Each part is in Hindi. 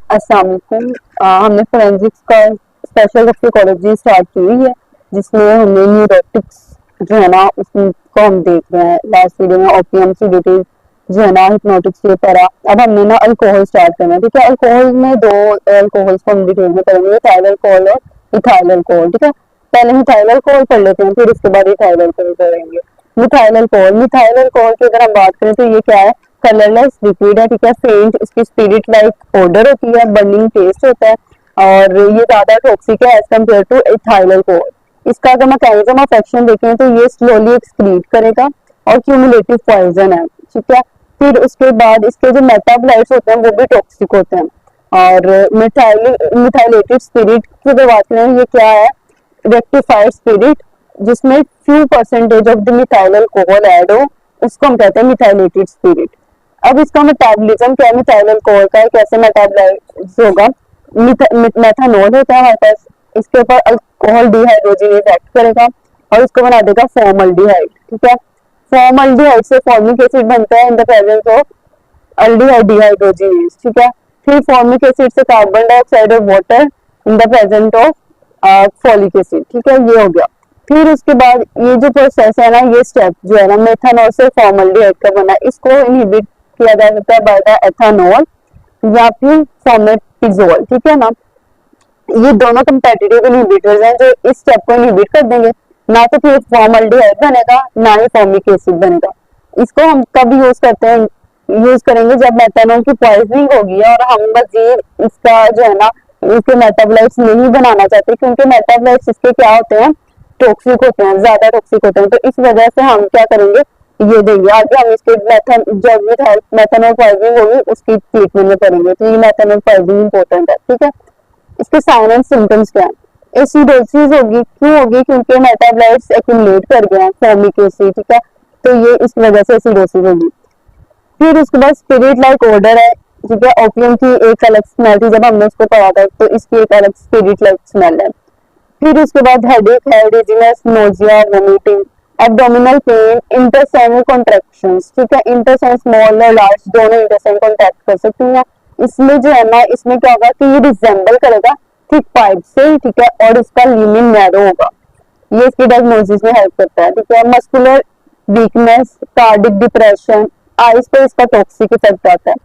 अस्सलाम वालेकुम। हमने फोरेंसिक्स का स्पेशल टॉक्सिकोलॉजी स्टार्ट की हुई है, जिसमें हमने न्यूरोटिक्स जो है ना उसको हम देख रहे हैं। लास्ट वीडियो में ओपियम सीडेटिव जो है ना हिप्नोटिक्स ये पढ़ा। अब हमने ना अल्कोहल स्टार्ट करना है। ठीक है, अल्कोहल में दो अल्कोहल्स को हम डिटेल में पढ़ेंगे, इथाइल अल्कोहल और इथाइल अल्कोहल। ठीक है, पहले मिथाइल अल्कोहल पढ़ लेते हैं, फिर उसके बाद इथाइल अल्कोहल पढ़ेंगे। मिथाइल अल्कोहल की अगर हम बात करें तो ये क्या है? कलरलेस लिक्विड है। ठीक है, फेंट इसकी स्पिरिट लाइक ऑर्डर होती है, बर्निंग टेस्ट होता है और ये ज्यादा टॉक्सिक है as compare to ethyl alcohol. इसका अगर मैकेनिज्म ऑफ एक्शन देखें तो ये स्लोली एक्सक्रीट करेगा और क्यूमुलेटिव पॉइजन है। ठीक है, फिर उसके बाद इसके जो मेटाबोलाइट्स होते हैं वो भी टॉक्सिक होते हैं। और मिथाइलेटेड स्पिरिट की अगर बात करें, ये क्या है? रेक्टिफाइड स्पिरिट, जिसमें few percentage of the methyl alcohol add हो, उसको हम कहते हैं मिथाइलेटेड स्पिरिट। अब इसका मेटाबॉलिज्म क्या है मिथाइल अल्कोहल का? कैसे मेटाबोलाइज होगा? मेथानॉल होता है हमारे पास, इसके ऊपर अल्कोहल डिहाइड्रोजिनेज एक्ट करेगा और इसको बना देगा फॉर्मल्डिहाइड। ठीक है, फॉर्मल्डिहाइड से फॉर्मिक एसिड बनता है in the presence of aldehyde dehydrogenase. ठीक है, फिर फॉर्मिक एसिड से कार्बन डाइऑक्साइड और water in the present of folic acid. ठीक है, ये हो गया। फिर उसके बाद ये जो प्रोसेस है ना, ये स्टेप जो है ना मेथानॉल से फॉर्मल्डिहाइड का बना, इसको इनहिबिट किया जा सकता है बाय द एथानॉल या फिर फॉर्मेटिजोल। ठीक है ना, ये दोनों कंपेटिटिव इनहिबिटर्स हैं जो इस स्टेप को इनहिबिट कर देंगे। ना तो फिर फॉर्मल्डिहाइड बनेगा ना ही फॉर्मिक एसिड बनेगा। इसको हम कब यूज करते हैं? यूज करेंगे जब मेथानॉल की पॉइजनिंग होगी और हम मजीद इसका जो है ना इसके मेटाबोलाइट्स नहीं बनाना चाहते, क्योंकि मेटाबोलाइट्स इसके क्या होते हैं? टॉक्सिक होते हैं, ज्यादा टॉक्सिक होते हैं। तो इस वजह से हम क्या करेंगे? ये देंगे। आगे हम इसके मेथानॉल पॉइजनिंग होगी उसकी ट्रीटमेंट में करेंगे। तो ये मेथानॉल पॉइजनिंग इंपॉर्टेंट है। ठीक है, इसके साइन एंड सिम्टम्स क्या है? एसिडोसिस होगी। क्यों होगी? क्योंकि मेटाबोलाइट्स एक्यूमुलेट कर गए हैं फॉर्मिक एसिड। ठीक है, तो ये इस वजह से एसिडोसिस होगी। फिर उसके बाद स्पिरिट लाइक ऑर्डर है। ठीक है, ओपियम की एक अलग स्मेल थी जब हमने उसको पढ़ा था, तो इसकी एक अलग स्पिरिट लाइक स्मेल है। फिर उसके बाद हेडेक है, dizziness, nausea, vomiting, abdominal pain, intestinal contractions. ठीक है, इंटरसेन स्मॉल और लार्ज दोनों इंटरसेन कॉन्ट्रैक्ट कर सकती हैं। इसमें जो है ना, इसमें क्या होगा कि ये रिजेंबल करेगा थिक पाइप से। ठीक है, और इसका ल्यूमेन नैरो होगा। ये इसकी डायग्नोसिस में हेल्प करता है। ठीक है, muscular weakness, cardiac depression, eyes पे इसका टॉक्सिक इफेक्ट आता है।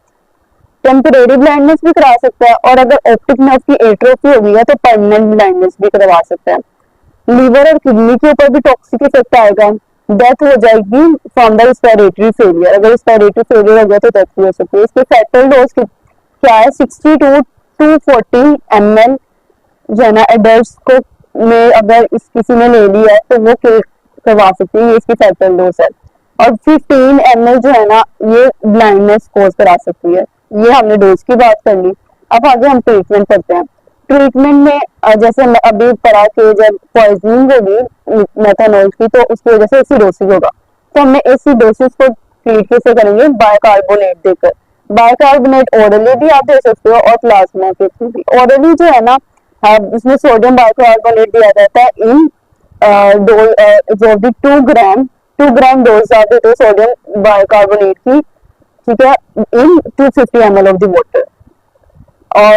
टेम्परेरी ब्लाइंडनेस भी करा सकता है और अगर ऑप्टिक नर्व की एट्रोफी हो गई है तो परमानेंट ब्लाइंडनेस भी करवा सकता है। लीवर और किडनी के ऊपर भी टॉक्सिक इफेक्ट आएगा। डेथ हो जाएगी फ्रॉम द रिस्पिरेटरी फेलियर। अगर रिस्पिरेटरी फेलियर हो गया तो डेथ भी हो सकती है। इसके फैटल डोज क्या है? 60 to 240 ml जो है ना एडल्ट को में अगर इस किसी ने ले लिया है तो वो किल करवा सकती है। ये इसकी फैटल डोज है। और 15 ml जो है ना ये ब्लाइंडनेस कोज करा सकती है। ये हमने डोज की बात कर ली। अब आगे हम ट्रीटमेंट करते हैं। ट्रीटमेंट में जैसे अभी पढ़ा के जब पॉइजनिंग होगी मेथानॉल की तो उसकी वजह से एसिडोसिस होगा, तो हमने एसिडोसिस को ट्रीट कैसे करेंगे? बाइकार्बोनेट देकर। बाइकार्बोनेट ओरली भी आप दे सकते हो और प्लाज्मा के थ्रू भी। ओरली जो है ना इसमें सोडियम बाइकार्बोनेट दिया जाता है इन 2 ग्राम डोज आप देते हो सोडियम बाइकार्बोनेट की। ठीक है, इन 250 ml ऑफ द वाटर और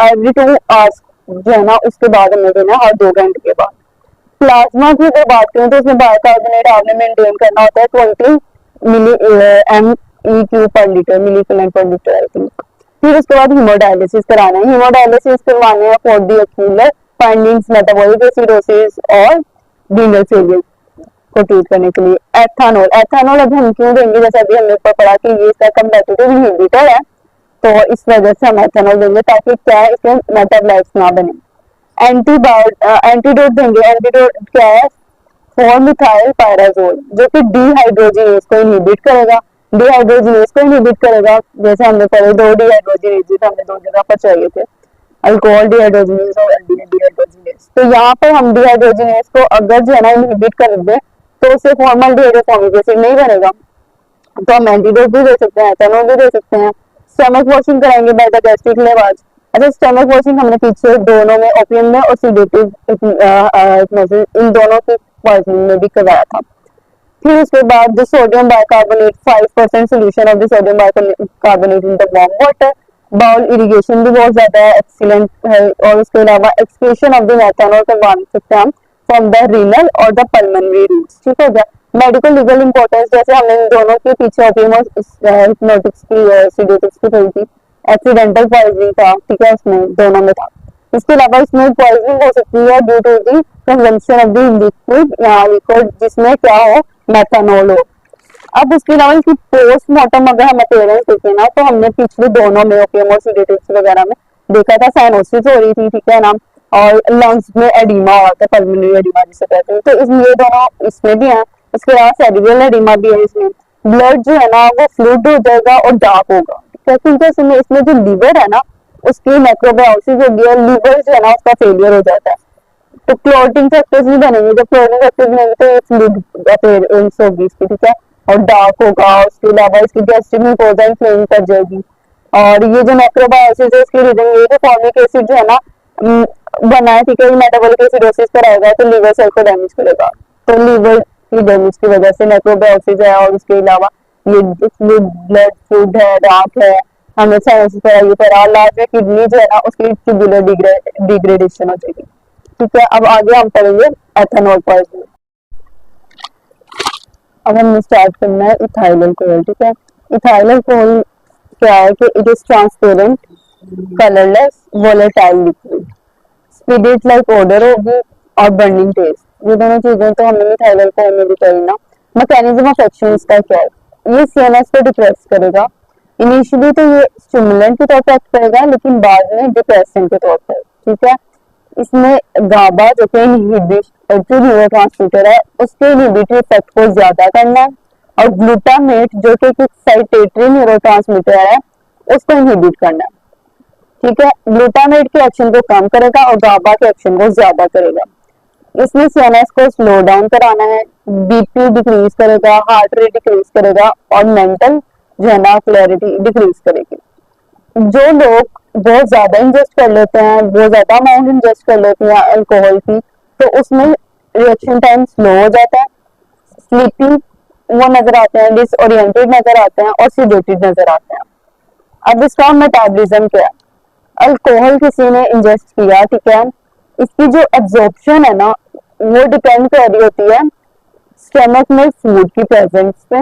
एवरी 2 आवर्स जो है ना उसके बाद हमें देना हर 2 घंटे के बाद। प्लाज्मा की अगर बात करें तो उसमें बाइकार्बोनेट आपने मेंटेन करना होता है 20 milli MEQ per litre, milli कूलेंट पर लीटर आई थिंक। फिर उसके बाद हीमोडायलिसिस कराना है। हीमोडायलिसिस करवाने हैं फॉर द एक्यूमुलर फाइंडिंग्स, मेटाबॉलिक एसिडोसिस और रीनल फेलियर को ट्रीट करने के लिए। एथानॉल अब हम क्यों देंगे? जैसे अभी हमने ऊपर पढ़ा कि ये इसका कंपेटिटिव इनहिबिटर है, तो इस वजह से हम एथानॉल देंगे ताकि क्या है इसमें मेटाबोलाइट्स ना बने। एंटीडोट देंगे। एंटीडोट क्या है? फॉर्मिथाइल पायराजोल, जो कि डिहाइड्रोजिनेज को इनहिबिट करेगा। डिहाइड्रोजिनेज को इनहिबिट करेगा, जैसे हमने पढ़े 2 डिहाइड्रोजिनेज हमने 2 जगह पर चाहिए थे, अल्कोहल डिहाइड्रोजिनेज और एल्डिहाइड डिहाइड्रोजिनेज। तो यहाँ पर हम डिहाइड्रोजिनेज को अगर जो है ना इनहिबिट कर दें तो उसे फॉर्मल्डिहाइड और फॉर्मिक एसिड नहीं बनेगा। तो हम एंटीडोट भी दे सकते हैं, एथानॉल भी दे सकते हैं। स्टमक वॉशिंग कराएंगे बाय द गैस्ट्रिक लेवाज। अच्छा, स्टमक वॉशिंग हमने पीछे दोनों में ओपियम में और सीडेटिव इन दोनों की पॉइजनिंग में भी करवाया था। फिर उसके बाद जो sodium bicarbonate 5% solution of the sodium bicarbonate in the warm water bowel irrigation भी बहुत ज्यादा एक्सीलेंट है, और उसके अलावा एक्सक्रीशन ऑफ द मेथनॉल को मान सकते हैं हम फ्रॉम द रीनल और द पल्मोनरी रूट्स। ठीक है क्या, मेडिकल लीगल इंपॉर्टेंस जैसे हमने इन दोनों के पीछे ओपियम और हिप्नोटिक्स की सीडोटिक्स की थी, एक्सीडेंटल पॉइजनिंग था, ठीक है, उसमें दोनों में था। इसके अलावा इसमें पॉइजनिंग हो सकती है due to the consumption of the liquid या लिक्विड जिसमें क्या हो, मेथनॉल हो। अब उसके अलावा इसकी पोस्टमार्टम अगर हम अपेयरेंस देखें ना, तो हमने पिछले दोनों में ओपियम और सीडेटिव्स वगैरह में देखा था साइनोसिस हो रही थी, ठीक है ना, और लंग्स में एडिमा हुआ था, पल्मोनरी एडिमा जिसे कहते हैं, तो इसलिए दोनों इसमें भी है। उसके अलावा सेरिब्रल एडिमा भी है, इसमें ब्लड जो है ना वो फ्लूइड हो जाएगा और डार्क होगा, क्योंकि इसमें जो लीवर है ना उसकी माइक्रोबायोसिस होगी और लीवर जो है ना उसका फेलियर हो जाता है, तो क्लोटिंग फैक्टर्स नहीं बनेंगे, जब क्लोटिंग फैक्टर्स बनेंगे तो फ्लूइड अपेयरेंस होगी इसकी, ठीक है, और डार्क होगा। उसके अलावा इसकी गैस्ट्रिक म्यूकोसा इन्फ्लेम कर जाएगी, और ये जो मैक्रोबायोसिस है इसकी रीजन ये है फॉर्मिक एसिड जो है ना बना है, ठीक है, मेटाबॉलिक एसिडोसिस पर आएगा तो लीवर सेल को डैमेज करेगा, तो लीवर की डैमेज की वजह से मैक्रोबायोसिस है। और उसके अलावा ये ब्लड फ्लूइड है, डार्क है, हमें साइनस पर ये पर लास्ट में किडनी जो है ना उसकी ट्यूबुलर डिग्रेडेशन हो जाएगी, ठीक है। अब आगे हम पढ़ेंगे एथेनॉल पॉइजनिंग। अब हमने स्टार्ट करना है इथाइल अल्कोहल, ठीक है। इथाइल अल्कोहल क्या है कि it is transparent, colourless, volatile liquid, spirit like order होगी और बर्निंग टेस्ट, ये दोनों चीजें तो हमने इथाइल अल्कोहल में भी करी ना। मैकेनिज्म ऑफ एक्शन इसका क्या है, ये सीएनएस को डिप्रेस करेगा। इनिशियली तो ये स्टिमुलेंट के तौर पर एक्ट करेगा, लेकिन बाद में डिप्रेसेंट के तौर पर, ठीक है। इसमें गाबा जो कि इनहिबिटरी न्यूरोट्रांसमीटर है उसके इनहिबिटरी इफेक्ट को ज्यादा करना है, और ग्लूटामेट जो कि एक एक्साइटेटरी न्यूरोट्रांसमीटर है उसको इनहिबिट करना है, ठीक है। ग्लूटामेट के एक्शन को कम करेगा और गाबा के एक्शन को ज्यादा करेगा। इसमें सीएनएस को स्लो डाउन कराना है, बीपी डिक्रीज करेगा, हार्ट रेट डिक्रीज करेगा, और मेंटल जो है ना क्लैरिटी डिक्रीज करेगी। जो लोग बहुत ज्यादा इंजेस्ट कर लेते हैं, बहुत ज्यादा अमाउंट इंजेस्ट कर लेते हैं अल्कोहल की, तो उसमें रिएक्शन टाइम स्लो हो जाता है, स्लीपी वो नजर आते हैं, डिसओरिएंटेड नजर आते हैं, और सीडेटेड नजर आते हैं। अब इसका मेटाबॉलिज्म क्या है, अल्कोहल किसी ने इंजेस्ट किया, ठीक है, इसकी जो एब्जॉर्प्शन है ना वो डिपेंड कर रही होती है स्टमक में फूड की प्रेजेंस पे।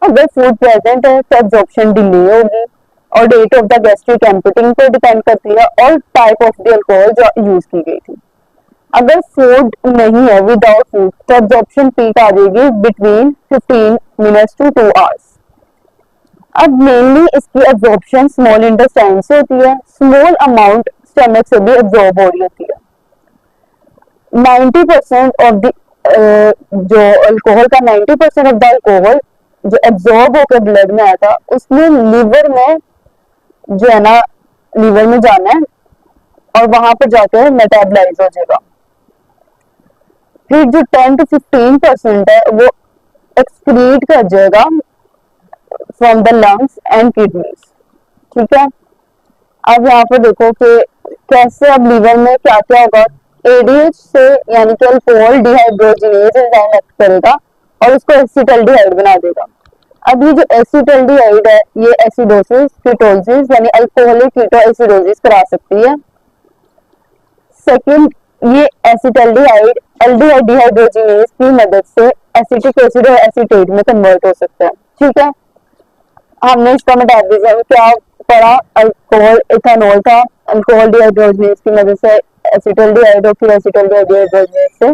अगर फूड प्रेजेंट है तो एब्जॉर्प्शन डिले होगी, और rate of the gastric emptying पे डिपेंड करती है, और टाइप ऑफ द अल्कोहल जो यूज की गई थी। अगर फूड नहीं है, विदाउट फूड, तो एब्जॉर्प्शन पीक आ जाएगी बिटवीन 15 मिनट्स टू 2 आवर्स। अब मेनली इसकी एब्जॉर्प्शन स्मॉल इंटेस्टाइन से होती है, स्मॉल अमाउंट स्टमक से भी एब्जॉर्ब हो रही होती है। 90% ऑफ द जो अल्कोहल का 90% ऑफ द अल्कोहल जो एब्जॉर्ब होकर ब्लड में आया था उसमें लीवर में जो है ना लीवर में जाना है, और वहां पर जाकर मेटाबलाइज हो जाएगा। फिर जो 10 to 15% है वो एक्सक्रीट कर जाएगा from the lungs and kidneys, ठीक है। अब यहाँ पर देखो कि कैसे अब लीवर में क्या क्या होगा, एडीएच से यानी कि अल्कोहल डिहाइड्रोजिनेज एंजाइम एक्ट करेगा और उसको एसिटल्डिहाइड बना देगा। अब ये जो एसिटल्डिहाइड है ये एसिडोसिस, कीटोसिस यानी अल्कोहलिक कीटोएसिडोसिस करा सकती है। सेकंड, ये एसिटल्डिहाइड एल्डिहाइड डिहाइड्रोजिनेज की मदद से एसिटिक एसिड और एसीटेट में कन्वर्ट हो सकता है, ठीक है। हमने इसका मेटाबॉलिज्म क्या पढ़ा, अल्कोहल इथेनॉल था, अल्कोहल डिहाइड्रोजिनेज की मदद से एसिटल्डिहाइड और फिर एसिटल्डिहाइड डिहाइड्रोजिनेज से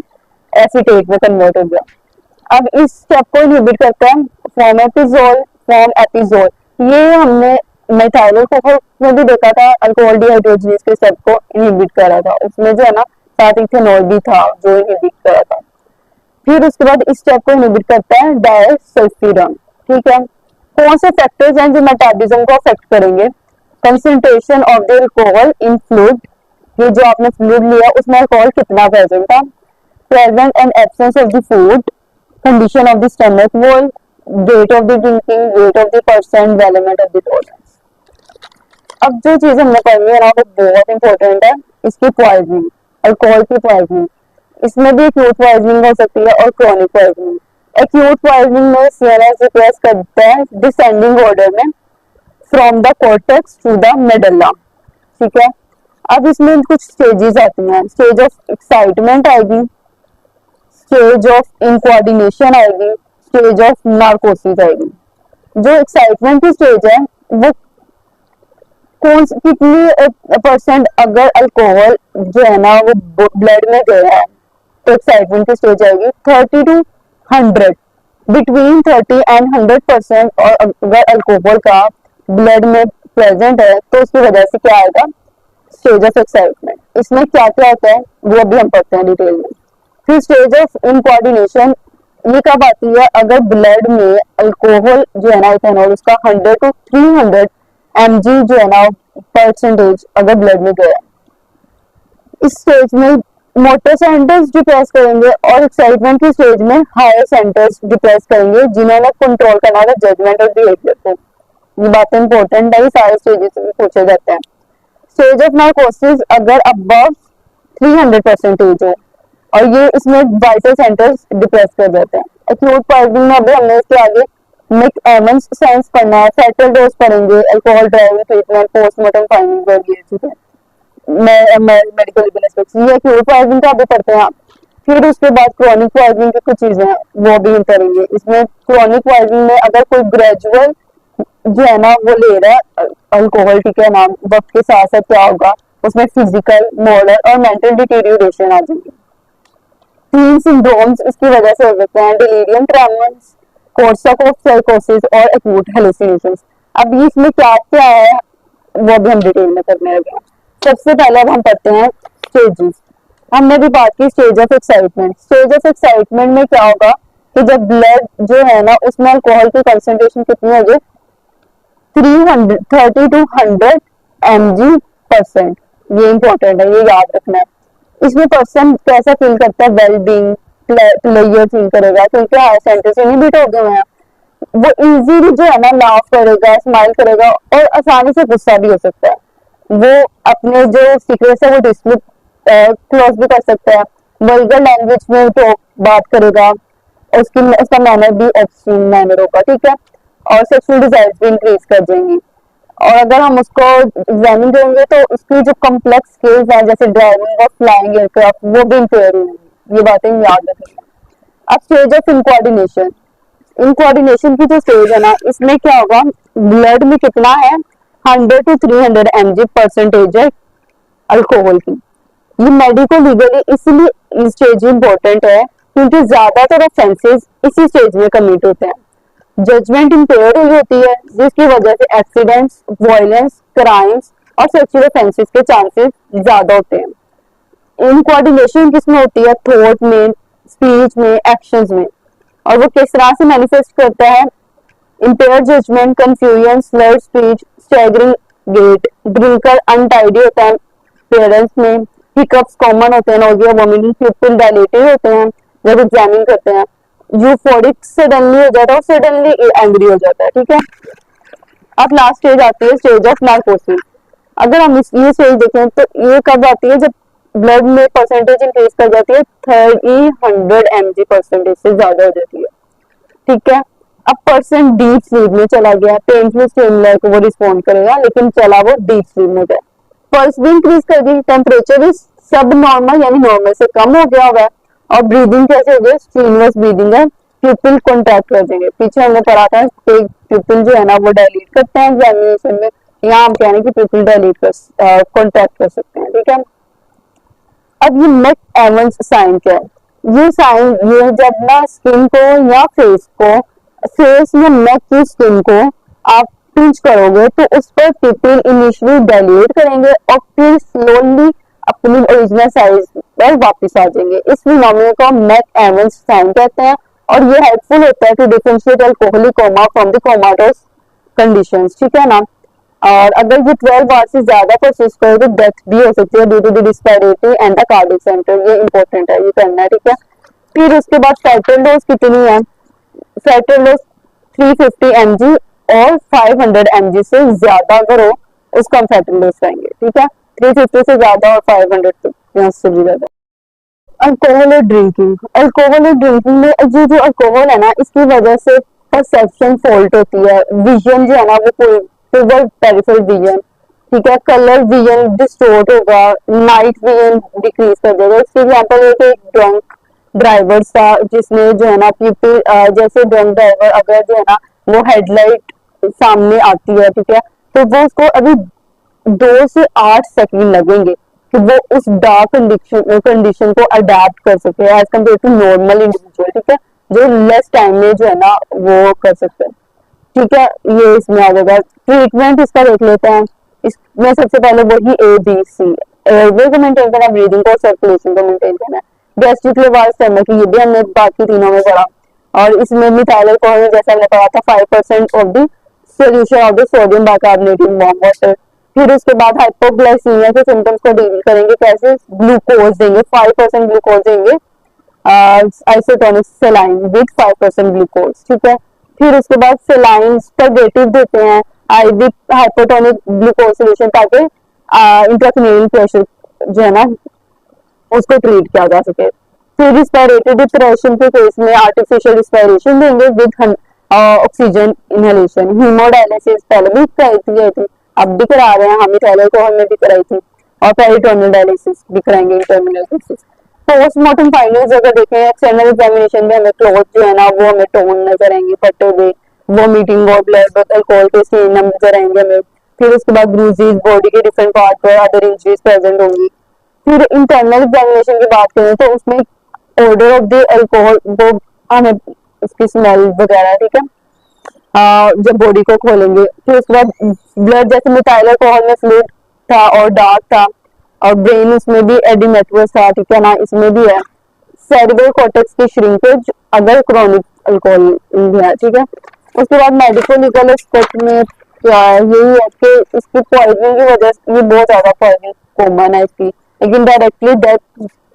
एसीटेट में कन्वर्ट हो गया। अब इस स्टेप को इनहिबिट करता है फॉर्मेपिजोल, फॉर्म एपिजोल। ये हमने मेथाइल अल्कोहल में भी देखा था, अल्कोहल डिहाइड्रोजिनेज के स्टेप को इनहिबिट कर रहा था, उसमें जो है ना साथ इथेनॉल भी था जो इनहिबिट कर रहा था। फिर उसके बाद इस स्टेप को इनहिबिट करता है डायसल्फिरम, ठीक है। कौन से फैक्टर्स हैं जो मेटाबॉलिज्म को अफेक्ट करेंगे, concentration of the alcohol in fluid, ये जो आपने फ्लूइड लिया उसमें अल्कोहल कितना प्रेजेंट था, present and absence of the food, condition of the stomach wall, date of the drinking, weight of the person, वेलमेंट ऑफ द टॉलरेंस। अब जो चीज हमने पढ़नी है ना वो बहुत इंपॉर्टेंट है, इसकी पॉइजनिंग, अल्कोहल की पॉइजनिंग। इसमें भी एक्यूट पॉइजनिंग हो सकती है और क्रॉनिक पॉइजनिंग। एक्यूट पॉइजनिंग में सीएनएस रिप्रेस करता है डिसेंडिंग ऑर्डर में, from the cortex to the medulla. ठीक है, अब इसमें कुछ स्टेजेस आती हैं। स्टेज ऑफ एक्साइटमेंट आएगी, स्टेज ऑफ इनकोऑर्डिनेशन आएगी, स्टेज ऑफ नार्कोसिस आएगी। जो एक्साइटमेंट की स्टेज है वो कौन कितनी परसेंट अगर अल्कोहल जो है ना वो ब्लड में गया है तो एक्साइटमेंट की स्टेज आएगी 30 to 100, बिटवीन 30 and 100%। और अगर अल्कोहल का ब्लड में प्रेजेंट है तो उसकी वजह से क्या आएगा, स्टेज ऑफ एक्साइटमेंट। इसमें क्या क्या होता है वो अभी हम पढ़ते हैं डिटेल में। फिर स्टेज ऑफ इनकोऑर्डिनेशन, ये कब आती है, अगर ब्लड में अल्कोहल जो है ना इथेनॉल उसका 100 to 300 mg जो है ना परसेंटेज अगर ब्लड में गया। इस स्टेज में मोटर सेंटर्स डिप्रेस करेंगे और एक्साइटमेंट की स्टेज में हायर सेंटर्स डिप्रेस करेंगे जिन्होंने कंट्रोल करना है जजमेंट और बिहेवियर को। ये बातें इंपॉर्टेंट है, सारे स्टेजेस में पूछे जाते हैं। स्टेज ऑफ नार्कोसिस अगर अबव 300% हो और ये इसमें वाइटल सेंटर्स डिप्रेस कर जाते हैं। एक्यूट पॉइजनिंग में अभी हमने इसके आगे मिक एमंस साइंस पढ़ना है, फेटल डोज पढ़ेंगे, alcohol driving treatment, postmortem finding और ये चीजें मेडिकल एस्पेक्ट्स, ये एक्यूट पॉइजनिंग का भी पढ़ते हैं। फिर उसके बाद क्रॉनिक पॉइजनिंग की कुछ चीजें हैं वो भी करेंगे। इसमें क्रॉनिक पॉइजनिंग में अगर कोई ग्रेजुअल जो है ना वो ले रहा है अल्कोहल, ठीक है ना, वक्त के साथ साथ क्या होगा उसमें फिजिकल, मोरल और मेंटल डिटेरियोरेशन आ जाएगी। 3 सिंड्रोम्स इसकी वजह से हो सकते हैं, डिलीरियम ट्रेमंस, कोर्सक ऑफ साइकोसिस और एक्यूट हेलुसिनेशंस। अब इसमें क्या क्या है वो भी हम डिटेल में करने लगे हैं। सबसे पहले अब हम पढ़ते हैं स्टेजेस। हमने भी बात की stage of excitement. Stage of excitement में क्या होगा कि जब ब्लड जो है ना उसमें अल्कोहल की कंसंट्रेशन कितनी हो जाए 30 to 100 mg%। ये इंपॉर्टेंट है, ये याद रखना है। इसमें पर्सन कैसा फील करता है, वेल बीइंग, प्लेयर फील करेगा क्योंकि हायर सेंटर से इनहिबिट हो गए हैं। वो इजीली जो है ना लाफ करेगा, स्माइल करेगा और आसानी से गुस्सा भी हो सकता है। वो अपने जो सीक्रेट्स है वो डिस्प्ले क्लोज भी कर सकता है। वल्गर लैंग्वेज में तो बात करेगा, उसका मैनर भी ऑब्ससीन मैनर होगा, ठीक है, और सेक्सुअल डिजायर्स भी इंक्रीज कर जाएंगी। और अगर हम उसको एग्जामिन करेंगे तो उसकी जो कॉम्प्लेक्स स्किल्स हैं जैसे ड्राइविंग और फ्लाइंग एयरक्राफ्ट वो भी इंपेयर होंगी। ये बातें याद रखेंगे। अब स्टेज ऑफ इनकोऑर्डिनेशन। इनकोऑर्डिनेशन की जो स्टेज है ना इसमें क्या होगा, ब्लड में कितना है 100 to 300 mg% है अल्कोहल की। ये मेडिको लीगली इसलिए स्टेज इंपॉर्टेंट है क्योंकि ज्यादातर ऑफेंसेस इसी स्टेज में कमिट होते हैं। जजमेंट इंपेयर्ड हुई होती है जिसकी वजह से एक्सीडेंट्स, वायलेंस, क्राइम्स और सेक्सुअल ऑफेंसेस के चांसेस ज्यादा होते हैं। इनकोऑर्डिनेशन किसमें होती है, थॉट में, स्पीच में, एक्शंस में। और वो किस तरह से मैनिफेस्ट करता है, impaired judgment, confusion, slurred speech, staggering gait, drinker untidy होता है पेरेंट्स में, हिकअप्स कॉमन होते हैं, नोजिया, वोमिटिंग, पिupil डायलेटेड होते हैं जब एग्जामिन करते हैं, यूफोरिक सडनली हो जाता है और सडनली एंग्री हो जाता है, ठीक है। अब लास्ट स्टेज आती है स्टेज ऑफ नार्कोसिस। अगर हम ये स्टेज देखें तो ये कब आती है, जब ब्लड में परसेंटेज इंक्रीज कर जाती है 300 mg% से ज्यादा हो जाती है, ठीक है। अब पर्सन डीप स्लीप में चला गया, पेनफुल स्टिमुलस को वो रिस्पॉन्ड करेगा लेकिन चला वो डीप स्लीप में गया। पल्स भी इंक्रीज कर दी, टेम्परेचर भी सब नॉर्मल यानी नॉर्मल से कम हो गया हुआ है और ब्रीदिंग कैसे हो गई, स्ट्रीनलेस ब्रीदिंग है, प्यूपिल कॉन्ट्रैक्ट कर देंगे। पीछे हमने पढ़ा था प्यूपिल जो है ना वो डायलेट करते हैं एग्जामिनेशन में, यहाँ हम कहने की प्यूपिल डायलेट कर कॉन्ट्रैक्ट कर सकते हैं, ठीक है। अब ये मैक एवंस साइन क्या है, ये साइन ये जब ना स्किन को या फेस या नेक की स्किन को आप पिंच करोगे तो उस पर प्यूपिल इनिशियली डायलेट करेंगे और फिर स्लोली अपनी ओरिजिनल साइज पर वापस आ जाएंगे। इस फिनोमेना को मैक एवंस साइन कहते हैं और ये हेल्पफुल होता है to differentiate alcoholic coma from the comatose conditions, ठीक है ना। और अगर ये 12 आवर से ज्यादा परसिस्ट करे तो डेथ भी हो सकती है due to the disparity and the cardiac centre. ये इंपॉर्टेंट है, ये करना है, ठीक है। फिर उसके बाद फेटल डोज कितनी है, फेटल डोज 350 mg और 500 mg से ज्यादा अगर हो उसका हम फेटल डोज करेंगे, ठीक है। 350 से ज्यादा और 500 से भी ज्यादा। अल्कोहल और ड्रिंकिंग, अल्कोहल और ड्रिंकिंग में जो अल्कोहल है ना इसकी वजह से परसेप्शन फॉल्ट होती है, विजन जो है ना वो कोई फिर वो पेरिफेरल विजन, ठीक है, कलर विजन डिस्टोर्ट होगा, नाइट विजन डिक्रीज कर देगा। इसके एग्जाम्पल है कि एक ड्रंक ड्राइवर था जिसने जो है ना पीपल जैसे ड्रंक ड्राइवर अगर जो है ना वो हेडलाइट सामने आती है, ठीक है, तो वो उसको अभी 2 से 8 सेकंड लगेंगे कि वो उस डार्क कंडीशन को अडेप्ट कर सके as compare to normal individual, ठीक है, जो लेस टाइम में जो है ना वो कर सकते हैं, ठीक है। ये इसमें आ जाएगा। ट्रीटमेंट इसका देख लेते हैं। इसमें सबसे पहले वही ABC, एयरवे को मेंटेन करना, ब्रीदिंग को, सर्कुलेशन को मेंटेन करना, गैस्ट्रिक लेवल स्टमक, ये भी हमने बाकी तीनों में पढ़ा। और इसमें मिथाइल अल्कोहल जैसा हमने पढ़ा था 5% of the solution of the sodium bicarbonate in warm water. फिर उसके बाद हाइपोग्लाइसीमिया के सिम्टम्स को डील करेंगे कैसे, ग्लूकोज देंगे, 5% ग्लूकोज देंगे, आइसोटोनिक सेलाइन विद 5% ग्लूकोज, ठीक है। फिर उसके बाद सेलाइन पर्गेटिव देते हैं, आईवी हाइपोटोनिक ग्लूकोज सोल्यूशन, ताकि इंट्राक्रेनियल प्रेशर जो है ना उसको ट्रीट किया जा सके। फिर रिस्पिरेटरी डिप्रेशन के केस में आर्टिफिशियल रिस्पिरेशन देंगे विद ऑक्सीजन इनहेलेशन। हीमोडायलिसिस पहले भी कराई थी, अब भी करा रहे हैं, हम मिथाइल को हमने भी कराई थी, और पेरिटोनियल डायलिसिस भी कराएंगे, इंटरनल डायलिसिस। पोस्टमार्टम फाइंडिंग्स अगर देखें, एक्सटर्नल एग्जामिनेशन में हमें क्लॉथ जो है ना वो हमें टोन नजर आएंगे, फटे हुए, वोमिटिंग और ब्लड अल्कोहल के स्टेन नजर आएंगे हमें। फिर उसके बाद ब्रूजेस, बॉडी के डिफरेंट पार्ट पर अदर इंजरीज प्रेजेंट होंगी। फिर इंटरनल एग्जामिनेशन की बात करें तो उसमें ऑर्डर ऑफ द अल्कोहल वो हमें उसकी स्मेल वगैरह, ठीक है, जब बॉडी को खोलेंगे। फिर उसके बाद ब्लड, जैसे मिथाइल अल्कोहल में फ्लूइड था और डार्क था, और ब्रेन उसमें भी एडिमेट्रस था, ठीक है ना, इसमें भी है। सेरेब्रल कॉर्टेक्स की श्रिंकेज अगर क्रोनिक अल्कोहल है, ठीक है। उसके बाद मेडिकल लीगल एस्पेक्ट में क्या है, यही है कि इसकी पॉइजनिंग की वजह से ये बहुत ज्यादा पॉइजनिंग कॉमन है इसकी, लेकिन डायरेक्टली डेथ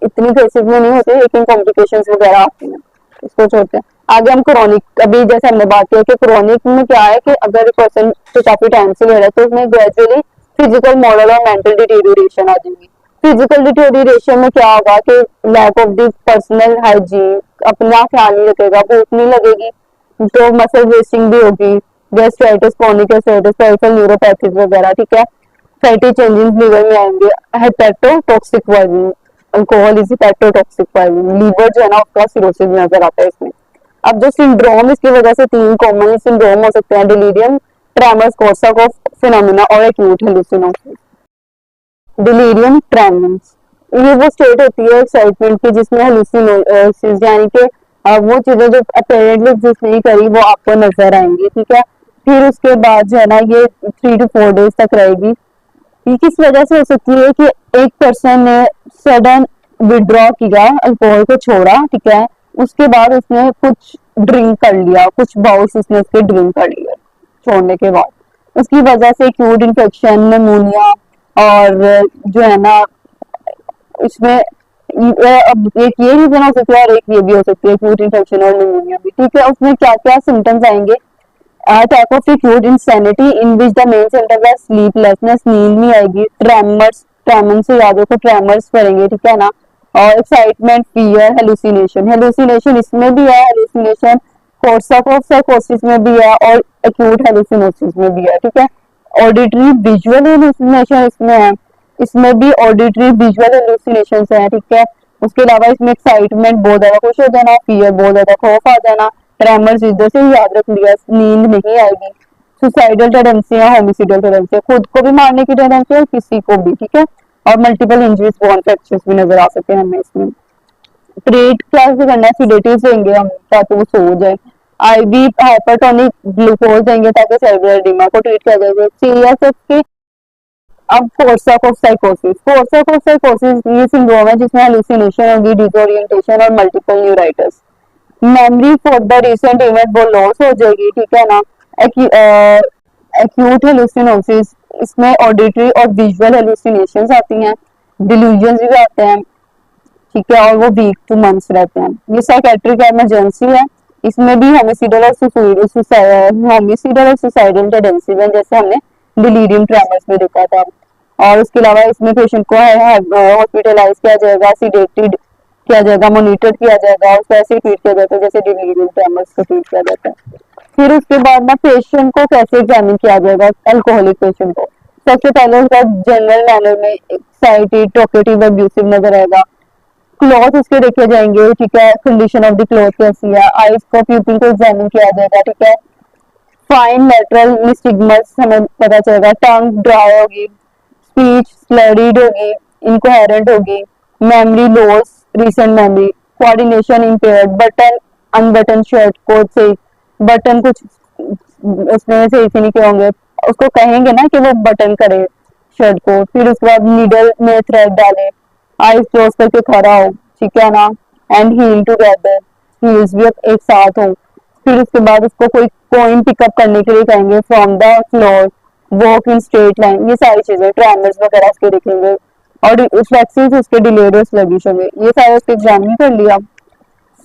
इतनी केसेस में नहीं होती, लेकिन कॉम्प्लिकेशंस वगैरह आती हैं, इसको छोड़ते हैं। आगे हम क्रोनिक, अभी जैसे हमने बात किया कि क्रोनिक में क्या है कि अगर पर्सन तो काफी टाइम से ले रहा है तो उसमें ग्रेजुअली फिजिकल, मॉरल और मेंटल डिटेरियोरेशन आ जाएगी। फिजिकल डिटेरियोरेशन में क्या होगा कि lack of the personal hygiene, अपना ख्याल नहीं रखेगा, भूख नहीं लगेगी, तो मसल वेस्टिंग भी होगी, gastritis, chronic acidities, peripheral neuropathies वगैरह, ठीक है। फैटी चेंजेस लीवर में आएंगे, hepatotoxic poisoning, alcohol is hepatotoxic poisoning, liver जो है ना उसका सिरोसिस नजर आता है इसमें। अब जो सिंड्रोम, इसकी वजह से 3 कॉमन सिंड्रोम हो सकते हैं, डिलीरियम, ट्रेमर्स, कोर्साकॉफ फिनोमेना और एक्यूट हेलुसिनोसिस। डिलीरियम ट्रेमेंस ये वो स्टेट होती है एक्साइटमेंट की जिसमें हेलुसिनोसिस यानी कि वो चीजें जो अपेरेंटली एग्जिस्ट नहीं करी वो आपको नजर आएंगी, ठीक है। फिर उसके बाद जो है ना ये 3 to 4 डेज तक रहेगी। ये किस वजह से हो सकती है कि एक पर्सन ने सडन विड्रॉ किया, अल्कोहल को छोड़ा, ठीक है, उसके बाद उसने कुछ ड्रिंक कर लिया, कुछ बाउल्स उसने उसके ड्रिंक कर लिया छोड़ने के बाद, उसकी वजह से एक्यूट इन्फेक्शन, निमोनिया, और जो है ना इसमें अब एक ये रीजन हो सकता है और एक ये भी हो सकती है, एक्यूट इन्फेक्शन और निमोनिया भी, ठीक है। उसमें क्या क्या सिम्टम्स आएंगे, type of acute insanity in which the main symptoms are sleeplessness, नींद नहीं आएगी, ट्रेमर्स, ट्रेमन से याद हो तो ट्रेमर्स करेंगे, ठीक है ना, और एक्साइटमेंट, फियर, हेलुसिनेशन, हेलुसिनेशन इसमें भी है, हेलुसिनेशन कोर्साकॉफ साइकोसिस में भी है और एक्यूट हेलुसिनोसिस में भी है, ठीक है। ऑडिटरी विजुअल हेलुसिनेशन इसमें है, इसमें भी ऑडिटरी विजुअल हेलुसिनेशन है, ठीक है। उसके अलावा इसमें एक्साइटमेंट, बहुत ज्यादा खुश हो जाना, फियर, बहुत ज्यादा खौफ आ जाना, ट्रेमर्स इधर से याद रख लिया, नींद नहीं आएगी, सुसाइडल टेंडेंसी है, होमिसाइडल टेंडेंसी, खुद को भी मारने की टेंडेंसी है किसी को भी, ठीक है, और मल्टीपल इंजरीज, बोन फ्रैक्चर्स भी नजर आ सकते हैं हमें इसमें। ट्रीट कैसे करना है, सिडेटिव्स देंगे हम ताकि वो सो जाए, आईवी हाइपरटोनिक ग्लूकोज देंगे ताकि सेरेब्रल एडिमा को ट्रीट किया जाएगा। सीएसएफ के अब कोर्साकॉफ साइकोसिस, कोर्साकॉफ साइकोसिस ये सिंड्रोम है जिसमें हेलुसिनेशन होगी, डिसोरिएंटेशन और multiple neuritis, memory for the recent event वो लॉस हो जाएगी, ठीक है ना। एक्यूट हेलुसिनोसिस इसमें ऑडिटरी और विजुअल हेलुसिनेशंस आती हैं, डिल्यूजन्स भी आते हैं, ठीक है, और वो वीक टू मंथ्स रहते हैं। ये साइकेट्रिक इमरजेंसी है, इसमें भी होमिसाइडल और सुसाइडल टेंडेंसी है जैसे हमने डिलीरियम ट्रेमर्स में देखा था। और उसके अलावा इसमें पेशेंट को हॉस्पिटलाइज किया जाएगा, सीडेटेड किया जाएगा, मॉनिटर किया जाएगा, उसको ऐसे ट्रीट किया जाता है जैसे डिलीरियम ट्रेमर्स को ट्रीट किया जाता है। फिर उसके बाद ना पेशेंट को कैसे एग्जामिन किया जाएगा, अल्कोहलिक पेशेंट को। सबसे पहले उसका जनरल मैनर में एक्साइटेड, टॉकेटिव, अब्यूसिव नजर आएगा। क्लॉथ उसके देखे जाएंगे, ठीक है, कंडीशन ऑफ द क्लॉथ कैसी है। आईज को, प्यूपिल को एग्जामिन किया जाएगा, ठीक है। फाइन लेटरल निस्टिग्मस हमें पता चलेगा। टंग ड्राई होगी, स्पीच स्लरीड होगी, इनकोहेरेंट होगी, memory loss, recent memory, coordination impaired, button unbutton shirt coat से बटन कुछ उसने सही से नहीं किए होंगे, उसको कहेंगे ना कि वो बटन करे शर्ट को। फिर उसके बाद नीडल में थ्रेड डाले, आईज क्लोज करके खड़ा हो, ठीक है ना, एंड हील टुगेदर, हील्स भी एक साथ हो। फिर उसके बाद उसको कोई कॉइन पिकअप करने के लिए कहेंगे from the floor, walk in straight line, ये सारी चीजें, ट्रायंगल्स वगैरह उसके देखेंगे। और रिफ्लेक्सेस उसके डिलेड और स्लगिश होंगे, ये सारे उसके एग्जाम नहीं कर लिया।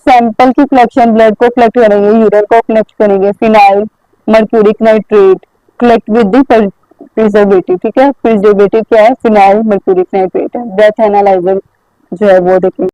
सैंपल की कलेक्शन, ब्लड को कलेक्ट करेंगे, यूरिन को कलेक्ट करेंगे, phenyl, mercuric nitrate collect with the preservative, ठीक है। प्रिजर्वेटिव क्या है, फिनाइल मर्क्यूरिक नाइट्रेट है। ब्रेथ एनालाइजर जो है वो देखेंगे।